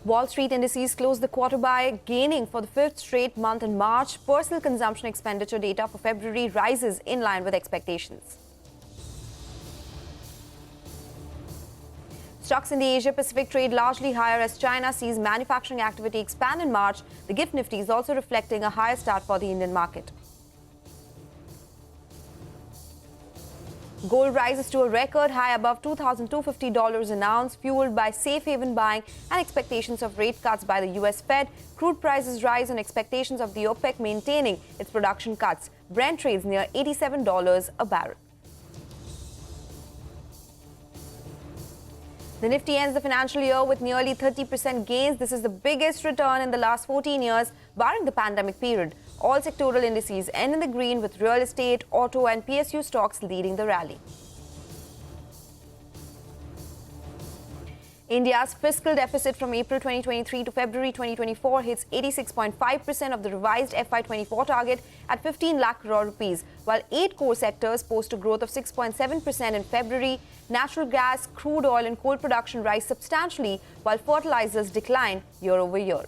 Wall Street indices closed the quarter by gaining for the fifth straight month in March. Personal consumption expenditure data for February rises in line with expectations. Stocks in the Asia-Pacific trade largely higher as China sees manufacturing activity expand in March. The GIFT Nifty is also reflecting a higher start for the Indian market. Gold rises to a record high above $2,250 an ounce, fueled by safe haven buying and expectations of rate cuts by the U.S. Fed. Crude prices rise on expectations of the OPEC maintaining its production cuts. Brent trades near $87 a barrel. The Nifty ends the financial year with nearly 30% gains. This is the biggest return in the last 14 years, barring the pandemic period. All sectoral indices end in the green, with real estate, auto and PSU stocks leading the rally. India's fiscal deficit from April 2023 to February 2024 hits 86.5% of the revised FY24 target at 15 lakh crore rupees, while 8 core sectors post a growth of 6.7% in February. Natural gas, crude oil and coal production rise substantially, while fertilizers decline year over year.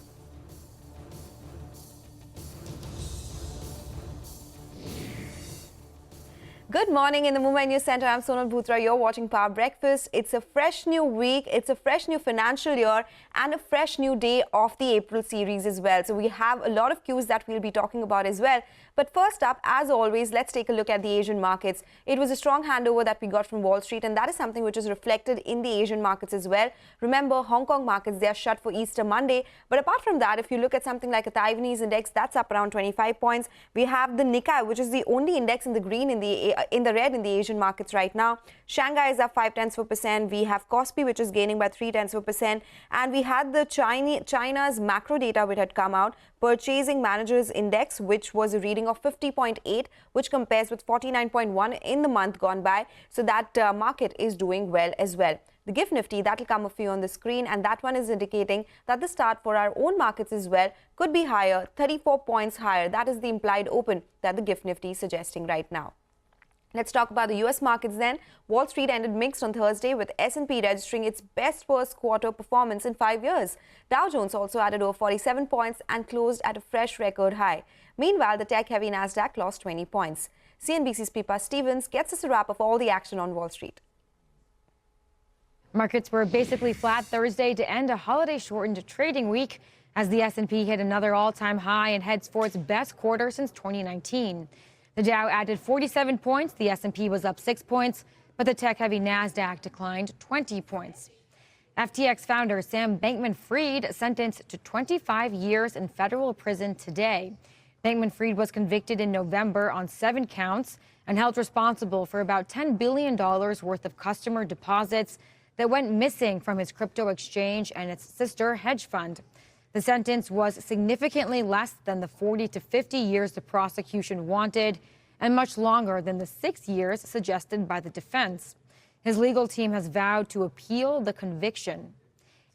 Good morning in the Mumbai News Center. I'm Sonal Bhutra. You're watching Power Breakfast. It's a fresh new week. It's a fresh new financial year and a fresh new day of the April series as well. So we have a lot of cues that we'll be talking about as well. But first up, as always, let's take a look at the Asian markets. It was a strong handover that we got from Wall Street, and that is something which is reflected in the Asian markets as well. Remember, Hong Kong markets, they are shut for Easter Monday. But apart from that, if you look at something like a Taiwanese index, that's up around 25 points. We have the Nikkei, which is the only index in the green, in the red in the Asian markets right now. Shanghai is up 0.5%. We have Kospi, which is gaining by 0.3%. And we had the China's macro data which had come out, Purchasing Managers Index, which was a reading of 50.8, which compares with 49.1 in the month gone by. So that market is doing well as well. The GIFT Nifty, that will come up for you on the screen, and that one is indicating that the start for our own markets as well could be higher, 34 points higher. That is the implied open that the GIFT Nifty is suggesting right now. Let's talk about the US markets then. Wall Street ended mixed on Thursday, with S&P registering its best first quarter performance in 5 years. Dow Jones also added over 47 points and closed at a fresh record high. Meanwhile, the tech-heavy Nasdaq lost 20 points. CNBC's Pippa Stevens gets us a wrap of all the action on Wall Street. Markets were basically flat Thursday to end a holiday-shortened trading week as the S&P hit another all-time high and heads for its best quarter since 2019. The Dow added 47 points, the S&P was up 6 points, but the tech-heavy Nasdaq declined 20 points. FTX founder Sam Bankman-Fried sentenced to 25 years in federal prison today. Bankman-Fried was convicted in November on 7 counts and held responsible for about $10 billion worth of customer deposits that went missing from his crypto exchange and its sister hedge fund. The sentence was significantly less than the 40 to 50 years the prosecution wanted, and much longer than the 6 years suggested by the defense. His legal team has vowed to appeal the conviction.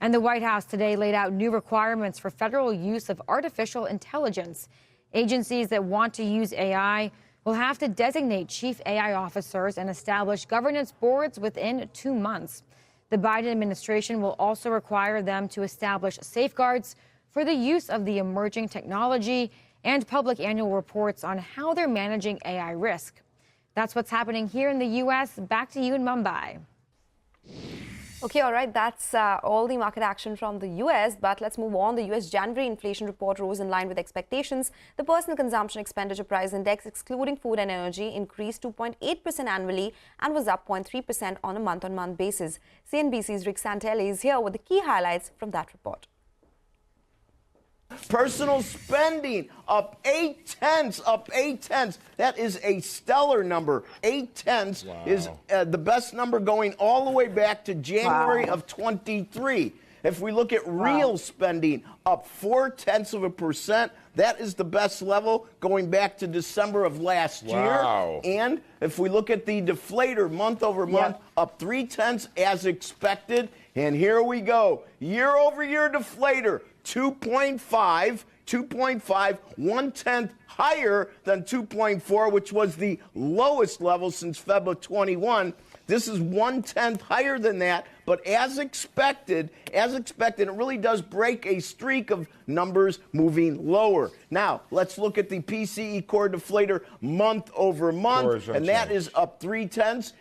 And the White House today laid out new requirements for federal use of artificial intelligence. Agencies that want to use AI will have to designate chief AI officers and establish governance boards within 2 months. The Biden administration will also require them to establish safeguards for the use of the emerging technology and public annual reports on how they're managing AI risk. That's what's happening here in the U.S. Back to you in Mumbai. Okay, all right, that's all the market action from the U.S., but let's move on. The U.S. January inflation report rose in line with expectations. The personal consumption expenditure price index, excluding food and energy, increased 2.8% annually and was up 0.3% on a month-on-month basis. CNBC's Rick Santelli is here with the key highlights from that report. Personal spending up 0.8, up 0.8. That is a stellar number. 0.8 is the best number going all the way back to January of 23. If we look at real spending, up 0.4%. That is the best level going back to December of last year. And if we look at the deflator month over month, up 0.3 as expected. And here we go. Year over year deflator, 2.5, 1/10 higher than 2.4, which was the lowest level since February 21. This is 1/10 higher than that, but as expected, it really does break a streak of numbers moving lower. Now, let's look at the PCE core deflator month over month, and that is up 0.3.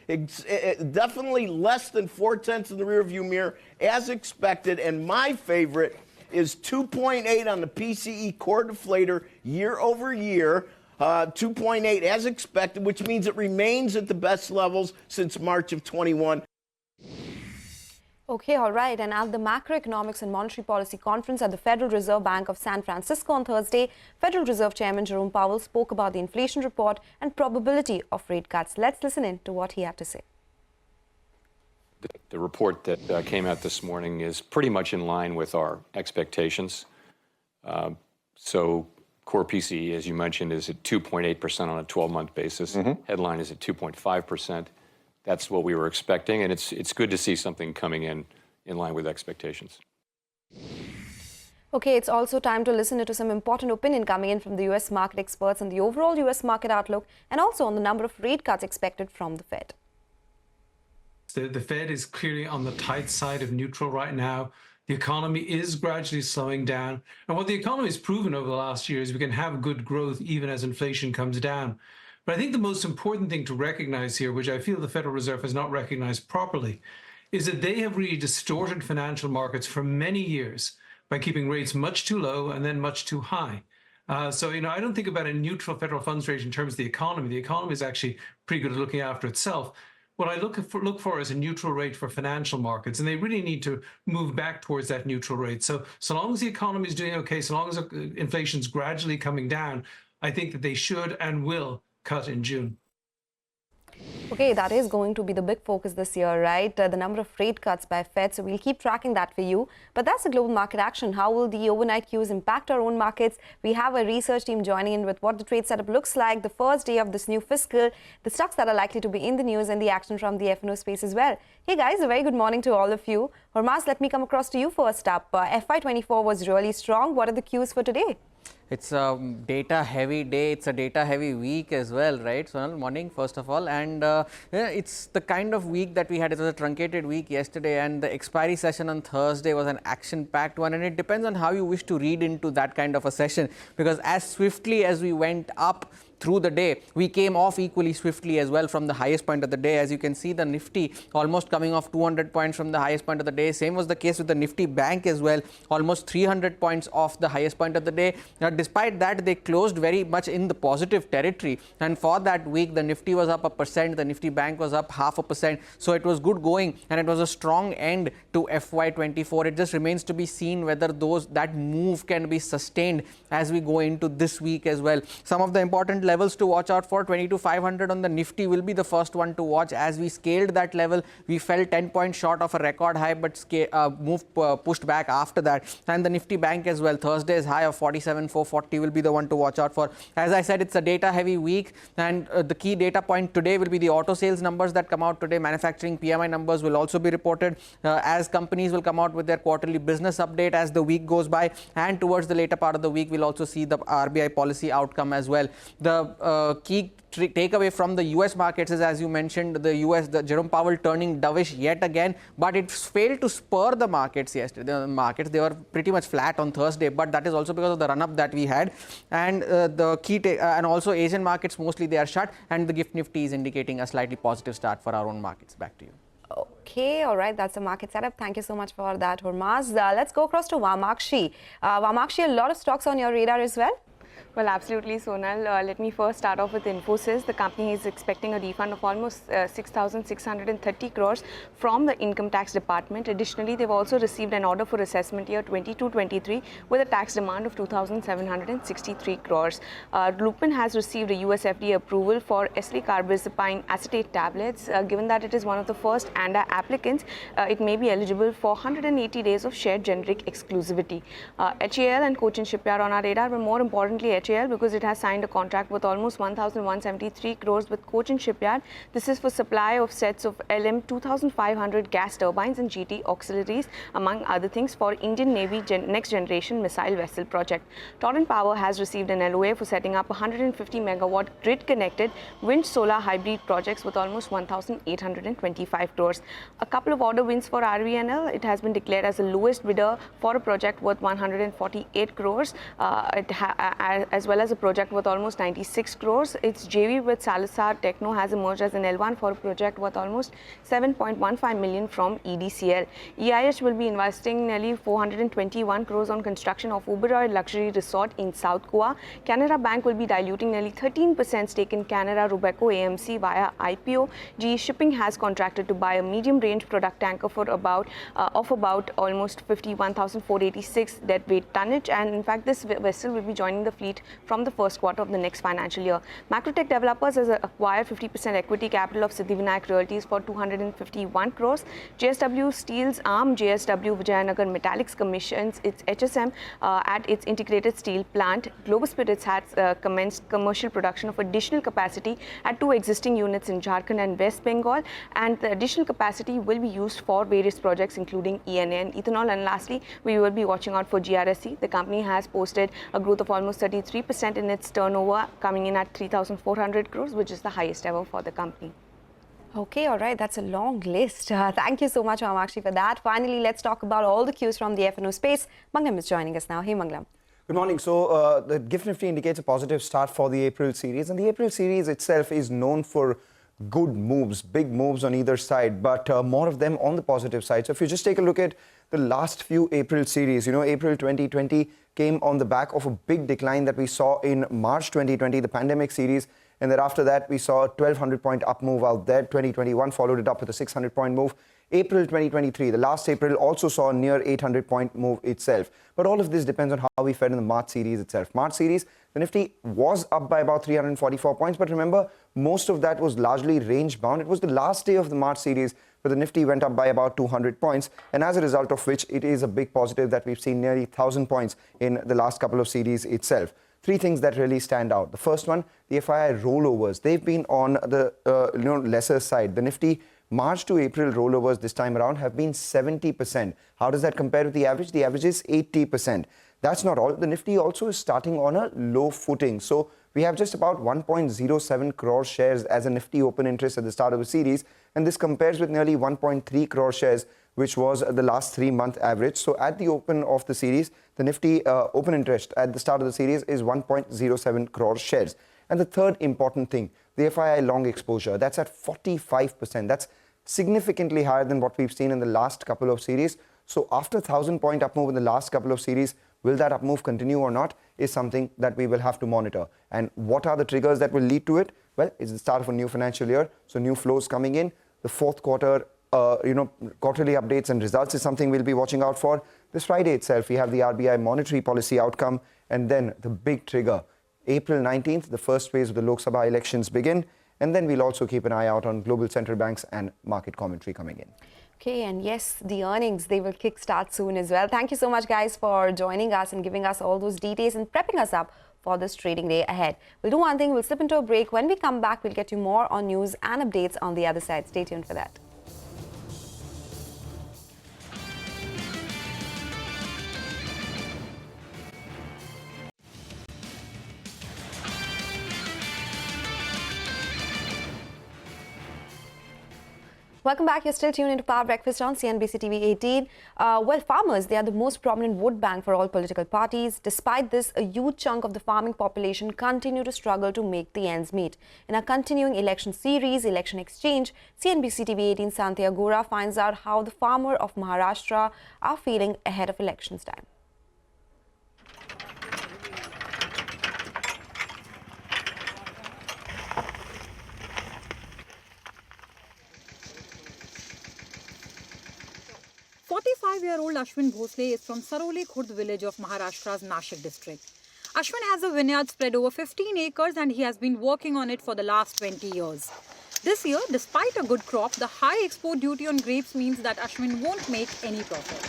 Definitely less than 0.4 in the rearview mirror, as expected. And my favorite is 2.8 on the PCE core deflator year over year. 2.8 as expected, which means it remains at the best levels since March of 21. Okay, all right. And at the Macroeconomics and Monetary Policy Conference at the Federal Reserve Bank of San Francisco on Thursday, Federal Reserve Chairman Jerome Powell spoke about the inflation report and probability of rate cuts. Let's listen in to what he had to say. The report that came out this morning is pretty much in line with our expectations. So core PCE, as you mentioned, is at 2.8% on a 12-month basis. Headline is at 2.5%. That's what we were expecting, and it's good to see something coming in line with expectations. Okay, it's also time to listen to some important opinion coming in from the U.S. market experts on the overall U.S. market outlook and also on the number of rate cuts expected from the Fed. The Fed is clearly on the tight side of neutral right now. The economy is gradually slowing down. And what the economy has proven over the last year is we can have good growth even as inflation comes down. But I think the most important thing to recognize here, which I feel the Federal Reserve has not recognized properly, is that they have really distorted financial markets for many years by keeping rates much too low and then much too high. So, I don't think about a neutral federal funds rate in terms of the economy. The economy is actually pretty good at looking after itself. What I look for is a neutral rate for financial markets, and they really need to move back towards that neutral rate. So long as the economy is doing okay, so long as inflation's gradually coming down, I think that they should and will cut in June. Okay, that is going to be the big focus this year, right? The number of rate cuts by Fed. So we'll keep tracking that for you. But that's the global market action. How will the overnight cues impact our own markets? We have a research team joining in with what the trade setup looks like, the first day of this new fiscal, the stocks that are likely to be in the news, and the action from the F&O space as well. Hey guys, a very good morning to all of you. Hormaz, let me come across to you first up. FY24 was really strong. What are the cues for today? It's a data heavy day, it's a data heavy week as well, right? Sonal, morning first of all, and it's the kind of week that we had. It was a truncated week yesterday, and the expiry session on Thursday was an action packed one, and it depends on how you wish to read into that kind of a session, because as swiftly as we went up through the day, we came off equally swiftly as well from the highest point of the day. As you can see, the Nifty almost coming off 200 points from the highest point of the day. Same was the case with the Nifty Bank as well, almost 300 points off the highest point of the day. Now, despite that, they closed very much in the positive territory, and for that week, the Nifty was up 1%, the Nifty Bank was up 0.5%. So it was good going, and it was a strong end to FY24. It just remains to be seen whether that move can be sustained as we go into this week as well. Some of the important levels to watch out for: 22,500 on the Nifty will be the first one to watch. As we scaled that level, we fell 10 points short of a record high, but pushed back after that. And the Nifty Bank as well, Thursday's high of 47,440 will be the one to watch out for. As I said, it's a data heavy week, and the key data point today will be the auto sales numbers that come out today. Manufacturing PMI numbers will also be reported as companies will come out with their quarterly business update as the week goes by, and towards the later part of the week we'll also see the RBI policy outcome as well. The key takeaway from the US markets is, as you mentioned, the Jerome Powell turning dovish yet again, but it failed to spur the markets yesterday. The markets, they were pretty much flat on Thursday, but that is also because of the run-up that we had. And the key and also Asian markets, mostly they are shut, and the GIFT Nifty is indicating a slightly positive start for our own markets. Back to you. Okay, all right, that's the market setup. Thank you so much for that, Hormaz. Let's go across to Vamakshi. Vamakshi, a lot of stocks on your radar as well? Well, absolutely, Sonal. Let me first start off with Infosys. The company is expecting a refund of almost 6,630 crores from the income tax department. Additionally, they've also received an order for assessment year 22-23 with a tax demand of 2,763 crores. Lupin has received a US FDA approval for eslicarbazepine acetate tablets. Given that it is one of the first ANDA applicants, it may be eligible for 180 days of shared generic exclusivity. HAL and Cochin Shipyard on our radar, but more importantly, BHAL because it has signed a contract with almost 1,173 crores with Cochin Shipyard. This is for supply of sets of LM 2500 gas turbines and GT auxiliaries, among other things, for Indian Navy next generation missile vessel project. Torrent Power has received an LOA for setting up 150 megawatt grid connected wind solar hybrid projects with almost 1,825 crores. A couple of order wins for RVNL. It has been declared as the lowest bidder for a project worth 148 crores, as well as a project worth almost 96 crores. Its JV with Salazar Techno has emerged as an L1 for a project worth almost 7.15 million from EDCL. EIH will be investing nearly 421 crores on construction of Oberoi luxury resort in South Goa. Canara Bank will be diluting nearly 13% stake in Canara Robeco AMC via IPO. GE Shipping has contracted to buy a medium-range product tanker for about almost 51,486 deadweight tonnage, and in fact this vessel will be joining the fleet from the first quarter of the next financial year. Macrotech Developers has acquired 50% equity capital of Siddhivinayak Realties for 251 crores. JSW Steel's arm JSW Vijayanagar Metallics commissions its HSM at its integrated steel plant. Global Spirits has commenced commercial production of additional capacity at 2 existing units in Jharkhand and West Bengal, and the additional capacity will be used for various projects including ENA and ethanol. And lastly, we will be watching out for GRSE. The company has posted a growth of almost 33% in its turnover, coming in at 3,400 crores, which is the highest ever for the company. Okay, all right, that's a long list. Thank you so much, Amakshi, for that. Finally, let's talk about all the cues from the F&O space. Manglam is joining us now. Hey, Manglam. Good morning. So the GIFT Nifty indicates a positive start for the April series, and the April series itself is known for good moves, big moves on either side, but more of them on the positive side. So if you just take a look at the last few April series, you know, April 2020 came on the back of a big decline that we saw in March 2020, the pandemic series, and then after that we saw a 1,200 point up move out there. 2021 followed it up with a 600 point move. April 2023, the last April, also saw a near 800 point move itself. But all of this depends on how we fared in the March series itself. March series, the Nifty was up by about 344 points, but remember, most of that was largely range bound. It was the last day of the March series where the Nifty went up by about 200 points, and as a result of which it is a big positive that we've seen nearly 1,000 points in the last couple of series itself. Three things that really stand out. The first one, the FII rollovers. They've been on the lesser side. The Nifty March to April rollovers this time around have been 70%. How does that compare with the average? The average is 80%. That's not all. The Nifty also is starting on a low footing. So we have just about 1.07 crore shares as a Nifty open interest at the start of the series. And this compares with nearly 1.3 crore shares, which was the last 3-month average. So at the open of the series, the Nifty open interest at the start of the series is 1.07 crore shares. And the third important thing, the FII long exposure, that's at 45%. That's significantly higher than what we've seen in the last couple of series. So after 1,000 point up move in the last couple of series, will that up move continue or not is something that we will have to monitor. And what are the triggers that will lead to it? Well, it's the start of a new financial year, so new flows coming in. The fourth quarter, quarterly updates and results is something we'll be watching out for. This Friday itself, we have the RBI monetary policy outcome, and then the big trigger. April 19th, the first phase of the Lok Sabha elections begin, and then we'll also keep an eye out on global central banks and market commentary coming in. Okay, and yes, the earnings, they will kickstart soon as well. Thank you so much, guys, for joining us and giving us all those details and prepping us up for this trading day ahead. We'll do one thing, we'll slip into a break. When we come back, we'll get you more on news and updates on the other side. Stay tuned for that. Welcome back. You're still tuned into Power Breakfast on CNBC TV 18. Well, farmers, they are the most prominent vote bank for all political parties. Despite this, a huge chunk of the farming population continue to struggle to make the ends meet. In our continuing election series, Election Exchange, CNBC TV 18 Santhya Gora finds out how the farmer of Maharashtra are feeling ahead of elections time. Year-old Ashwin Bhosle is from Saroli Khurd village of Maharashtra's Nashik district. Ashwin has a vineyard spread over 15 acres and he has been working on it for the last 20 years. This year, despite a good crop, the high export duty on grapes means that Ashwin won't make any profit.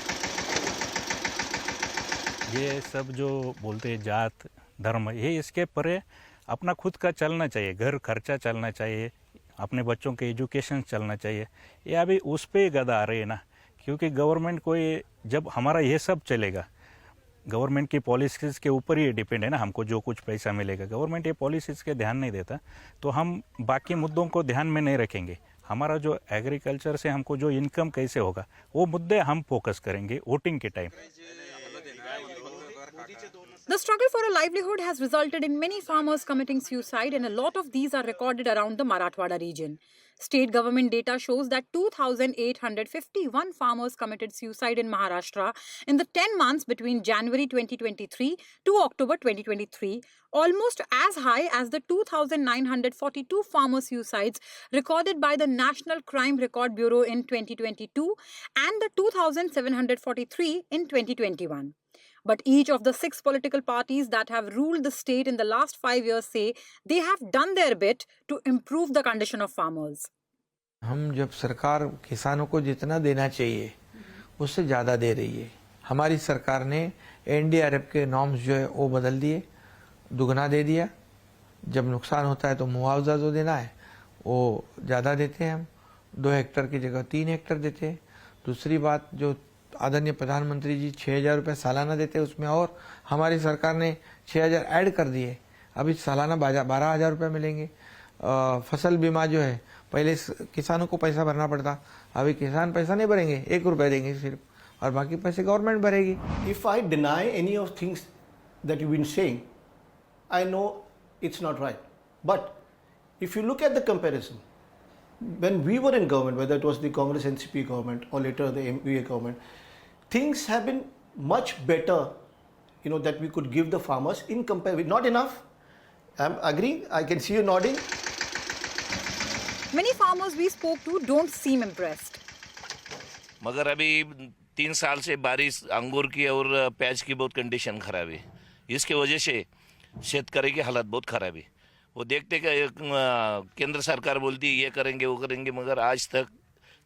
ये सब जो बोलते हैं जात धर्म, ये इसके परे अपना खुद का चलना चाहिए, घर खर्चा चलना चाहिए, अपने बच्चों के एजुकेशन चलना चाहिए। ये अभी उस पर ही गदा आ रही है ना, क्योंकि गवर्नमेंट को ये जब हमारा ये सब चलेगा, गवर्नमेंट की पॉलिसीज़ के ऊपर ही डिपेंड है ना, हमको जो कुछ पैसा मिलेगा, गवर्नमेंट ये पॉलिसीज़ के ध्यान नहीं देता तो हम बाकी मुद्दों को ध्यान में नहीं रखेंगे। हमारा जो एग्रीकल्चर से हमको जो इनकम कैसे होगा वो मुद्दे हम फोकस करेंगे वोटिंग के time. The struggle for a livelihood has resulted in many farmers committing suicide, and a lot of these are recorded around the Marathwada region. State government data shows that 2,851 farmers committed suicide in Maharashtra in the 10 months between January 2023 to October 2023, almost as high as the 2,942 farmer suicides recorded by the National Crime Record Bureau in 2022 and the 2,743 in 2021. But each of the 6 political parties that have ruled the state in the last 5 years say they have done their bit to improve the condition of farmers. हम जब सरकार किसानों को जितना देना चाहिए उससे ज़्यादा दे रही है। हमारी सरकार ने एनडीआरएफ के नॉर्म्स जो है वो बदल दिए, दुगना दे दिया। जब नुकसान होता है तो मुआवजा जो देना है वो ज़्यादा देते हैं, हम 2 हेक्टर की जगह 3 हेक्टर देते हैं। दूसरी बात, जो आदरणीय प्रधानमंत्री जी 6,000 रुपये सालाना देते हैं, उसमें और हमारी सरकार ने 6,000 ऐड कर दिए, अभी सालाना 12,000 रुपये मिलेंगे। फसल बीमा जो है, पहले किसानों को पैसा भरना पड़ता, अभी किसान पैसा नहीं भरेंगे, 1 रुपये देंगे सिर्फ, और बाकी पैसे गवर्नमेंट भरेगी। If I deny any of things that you've been saying, I know it's not right. But if you look at the comparison, when we were in government, whether it was the Congress NCP government or later the MPA government, things have been much better, that we could give the farmers in comparison. Not enough. I'm agreeing. I can see you nodding. Many farmers we spoke to don't seem impressed. मगर अभी 3 साल से बारिश अंगूर की और प्याज की बहुत कंडीशन खराब है। इसके वजह से शेतकरी की हालत बहुत खराब है। वो देखते कि केंद्र सरकार बोलती है ये करेंगे वो करेंगे, मगर आज तक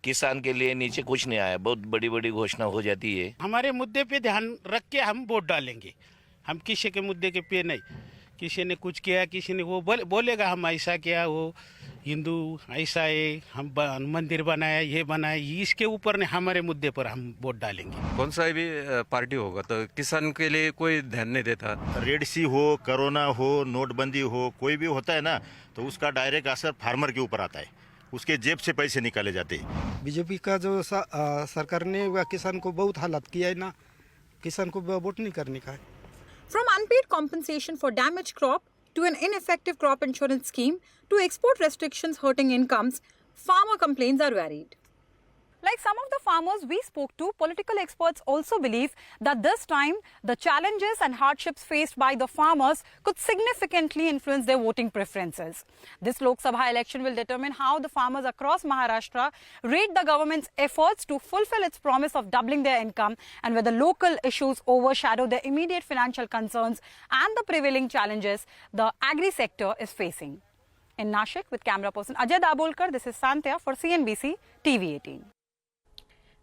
किसान के लिए नीचे कुछ नहीं आया। बहुत बड़ी बड़ी घोषणा हो जाती है। हमारे मुद्दे पे ध्यान रख के हम वोट डालेंगे, हम किसी के मुद्दे के पे नहीं। किसी ने कुछ किया, किसी ने वो बोलेगा हम ऐसा किया, वो हिंदू ऐसा है, हम मंदिर बनाया, ये बनाया, इसके ऊपर ने हमारे मुद्दे पर हम वोट डालेंगे। कौन सा भी पार्टी होगा तो किसान के लिए कोई ध्यान नहीं देता। रेड सी हो, कोरोना हो, नोटबंदी हो, कोई भी होता है ना, तो उसका डायरेक्ट असर फार्मर के ऊपर आता है, उसके जेब से पैसे निकाले जाते हैं। बीजेपी का जो सरकार ने किसान को बहुत हालत किया है ना, किसान को वोट नहीं करने का है। From unpaid compensation for damaged crop to an ineffective crop insurance scheme to export restrictions hurting incomes, farmer complaints are varied. Like some of the farmers we spoke to, political experts also believe that this time the challenges and hardships faced by the farmers could significantly influence their voting preferences. This Lok Sabha election will determine how the farmers across Maharashtra rate the government's efforts to fulfill its promise of doubling their income, and whether local issues overshadow their immediate financial concerns and the prevailing challenges the agri sector is facing. In Nashik, with camera person Ajay Dabolkar, this is Santya for CNBC TV 18.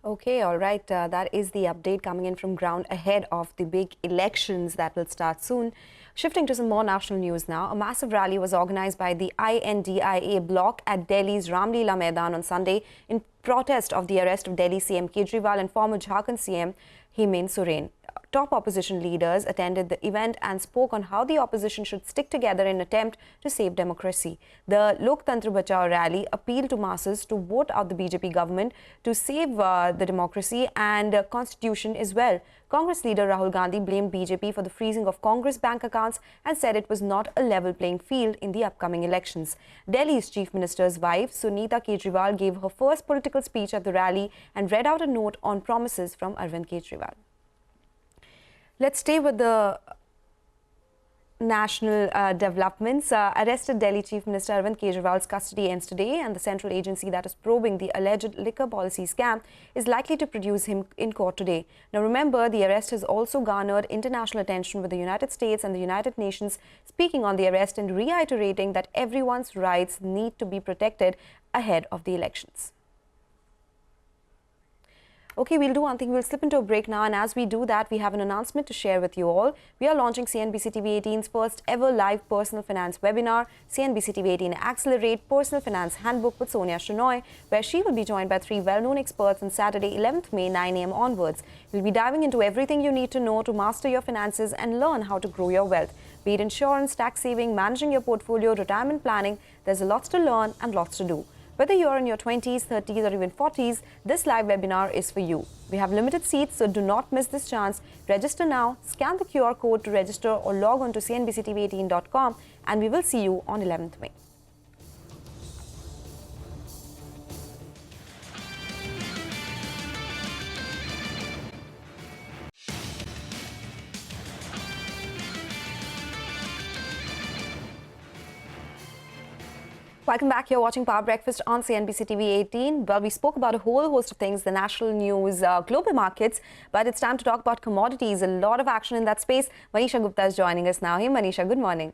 Okay, all right. That is the update coming in from ground ahead of the big elections that will start soon. Shifting to some more national news now. A massive rally was organized by the INDIA bloc at Delhi's Ramlila Maidan on Sunday in protest of the arrest of Delhi CM Kejriwal and former Jharkhand CM Hemant Soren. Top opposition leaders attended the event and spoke on how the opposition should stick together in an attempt to save democracy. The Loktantra Bachao rally appealed to masses to vote out the BJP government to save the democracy and constitution as well. Congress leader Rahul Gandhi blamed BJP for the freezing of Congress bank accounts and said it was not a level playing field in the upcoming elections. Delhi's Chief Minister's wife, Sunita Kejriwal, gave her first political speech at the rally and read out a note on promises from Arvind Kejriwal. Let's stay with the national developments. Arrested Delhi Chief Minister Arvind Kejriwal's custody ends today, and the central agency that is probing the alleged liquor policy scam is likely to produce him in court today. Now remember, the arrest has also garnered international attention, with the United States and the United Nations speaking on the arrest and reiterating that everyone's rights need to be protected ahead of the elections. Okay, we'll do one thing. We'll slip into a break now, and as we do that, we have an announcement to share with you all. We are launching CNBC TV 18's first ever live personal finance webinar, CNBC TV 18 Accelerate Personal Finance Handbook with Sonia Shenoy, where she will be joined by 3 well-known experts on Saturday, 11th May, 9 a.m. onwards. We'll be diving into everything you need to know to master your finances and learn how to grow your wealth. Be it insurance, tax saving, managing your portfolio, retirement planning, there's lots to learn and lots to do. Whether you're in your 20s, 30s or even 40s, this live webinar is for you. We have limited seats, so do not miss this chance. Register now, scan the QR code to register or log on to cnbctv18.com, and we will see you on 11th May. Welcome back. You're watching Power Breakfast on CNBC TV 18. Well, we spoke about a whole host of things, the national news, global markets, but it's time to talk about commodities. A lot of action in that space. Manisha Gupta is joining us now. Hey, Manisha, good morning.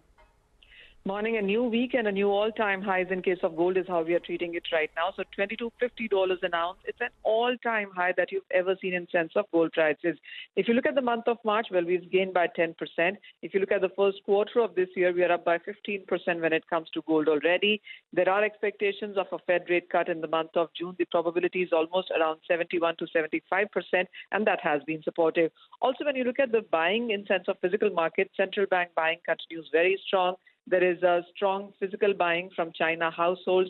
Morning. A new week and a new all-time highs in case of gold is how we are treating it right now. So $22.50 an ounce. It's an all-time high that you've ever seen in sense of gold prices. If you look at the month of March, well, we've gained by 10%. If you look at the first quarter of this year, we are up by 15% when it comes to gold already. There are expectations of a Fed rate cut in the month of June. The probability is almost around 71 to 75%, and that has been supportive. Also, when you look at the buying in sense of physical markets, central bank buying continues very strong. There is a strong physical buying from China households.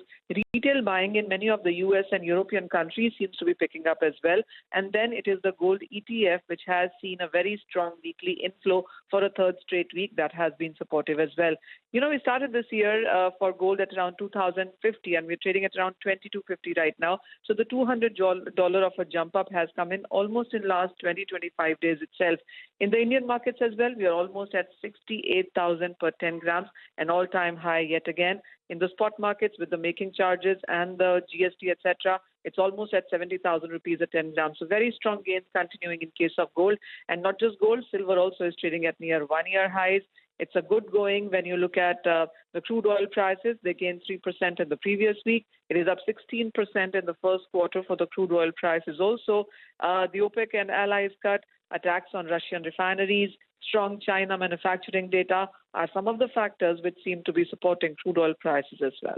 Retail buying in many of the US and European countries seems to be picking up as well. And then it is the gold ETF, which has seen a very strong weekly inflow for a third straight week that has been supportive as well. You know, we started this year for gold at around 2,050, and we're trading at around 2,250 right now. So the $200 of a jump up has come in almost in last 20-25 days itself. In the Indian markets as well, we are almost at 68,000 per 10 grams, an all-time high yet again. In the spot markets with the making charges and the GST, etc., it's almost at 70,000 rupees a 10 grams. So very strong gains continuing in case of gold. And not just gold, silver also is trading at near one-year highs. It's a good going when you look at the crude oil prices. They gained 3% in the previous week. It is up 16% in the first quarter for the crude oil prices. Also, the OPEC and allies cut, attacks on Russian refineries, strong China manufacturing data are some of the factors which seem to be supporting crude oil prices as well.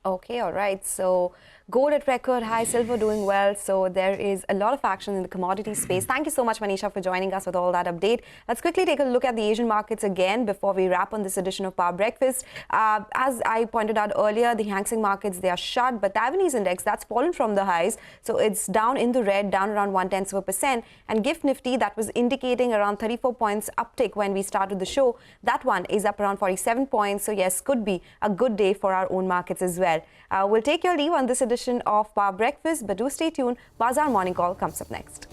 Okay, all right. So gold at record high, silver doing well. So there is a lot of action in the commodity space. Thank you so much, Manisha, for joining us with all that update. Let's quickly take a look at the Asian markets again before we wrap on this edition of Power Breakfast. As I pointed out earlier, the Hang Seng markets, they are shut, but Taiwanese index, that's fallen from the highs. So it's down in the red, down around 0.1%. And GIFT Nifty, that was indicating around 34 points uptick when we started the show, that one is up around 47 points. So yes, could be a good day for our own markets as well. We'll take your leave on this edition of Power Breakfast, but do stay tuned. Bazaar Morning Call comes up next.